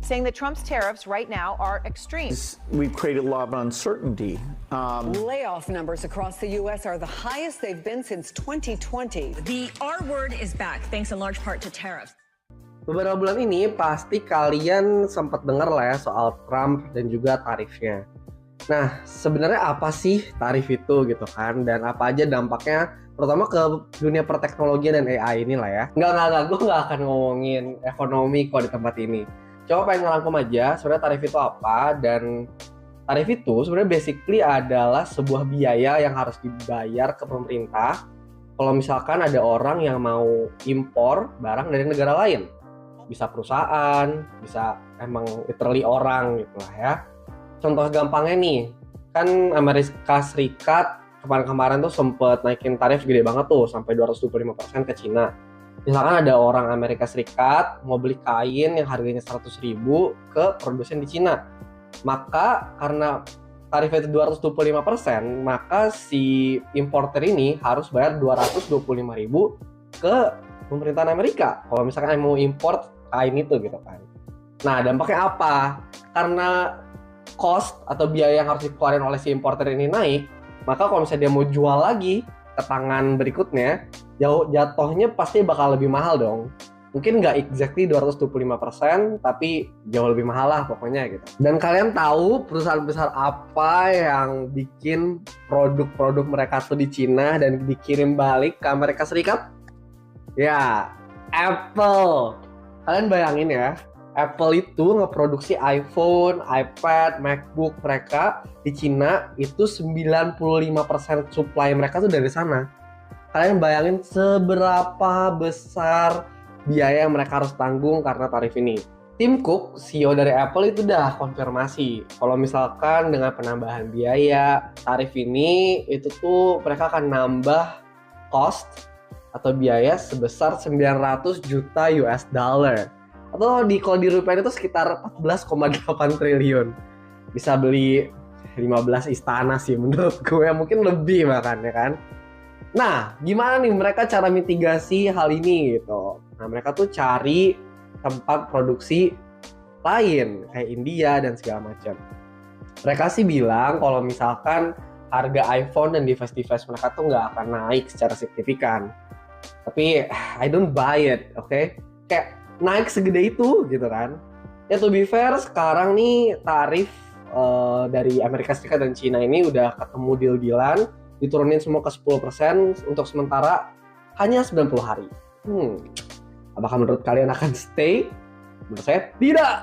saying that Trump's tariffs right now are extreme. We've created a lot of uncertainty. Layoff numbers across the U.S. are the highest they've been since 2020. The R word is back, thanks in large part to tariffs. Beberapa bulan ini pasti kalian sempat dengar lah ya soal Trump dan juga tarifnya. Nah, sebenarnya apa sih tarif itu gitu kan? Dan apa aja dampaknya terutama ke dunia perteknologian dan AI ini lah ya. Enggak, gue nggak akan ngomongin ekonomi kok di tempat ini. Coba pengen ngerangkum aja sebenarnya tarif itu apa, dan tarif itu sebenarnya basically adalah sebuah biaya yang harus dibayar ke pemerintah kalau misalkan ada orang yang mau impor barang dari negara lain. Bisa perusahaan, bisa emang literally orang gitu lah ya. Contoh gampangnya nih, kan Amerika Serikat kemarin tuh sempet naikin tarif gede banget tuh sampai 225% ke Cina. Misalkan ada orang Amerika Serikat mau beli kain yang harganya 100.000 ke produsen di Cina. Maka karena tarifnya itu 225%, maka si importer ini harus bayar 225.000 ke pemerintahan Amerika kalau misalkan mau import kain itu gitu kan. Nah, dampaknya apa? Karena cost atau biaya yang harus dikeluarin oleh si importer ini naik, maka kalau misalnya dia mau jual lagi ke tangan berikutnya, jatuhnya pasti bakal lebih mahal dong. Mungkin nggak exactly 225%, tapi jauh lebih mahal lah pokoknya gitu. Dan kalian tahu perusahaan besar apa yang bikin produk-produk mereka tuh di Cina dan dikirim balik ke Amerika Serikat? Ya, Apple. Kalian bayangin ya, Apple itu ngeproduksi iPhone, iPad, MacBook mereka di Cina itu 95% supply mereka tuh dari sana. Kalian bayangin seberapa besar biaya yang mereka harus tanggung karena tarif ini. Tim Cook, CEO dari Apple itu udah konfirmasi kalau misalkan dengan penambahan biaya tarif ini itu tuh mereka akan nambah cost atau biaya sebesar 900 juta US dollar. Atau kalau dirupiahin itu sekitar 14,8 triliun. Bisa beli 15 istana sih menurut gue, mungkin lebih bahkan ya kan. Nah, gimana nih mereka cara mitigasi hal ini gitu. Nah, mereka tuh cari tempat produksi lain kayak India dan segala macam. Mereka sih bilang kalau misalkan harga iPhone dan device-device mereka tuh nggak akan naik secara signifikan. Tapi I don't buy it, oke? Kayak naik segede itu gitu kan. Ya to be fair, sekarang nih tarif dari Amerika Serikat dan Cina ini udah ketemu deal-dealan, diturunin semua ke 10% untuk sementara hanya 90 hari. Apakah menurut kalian akan stay? Menurut saya tidak.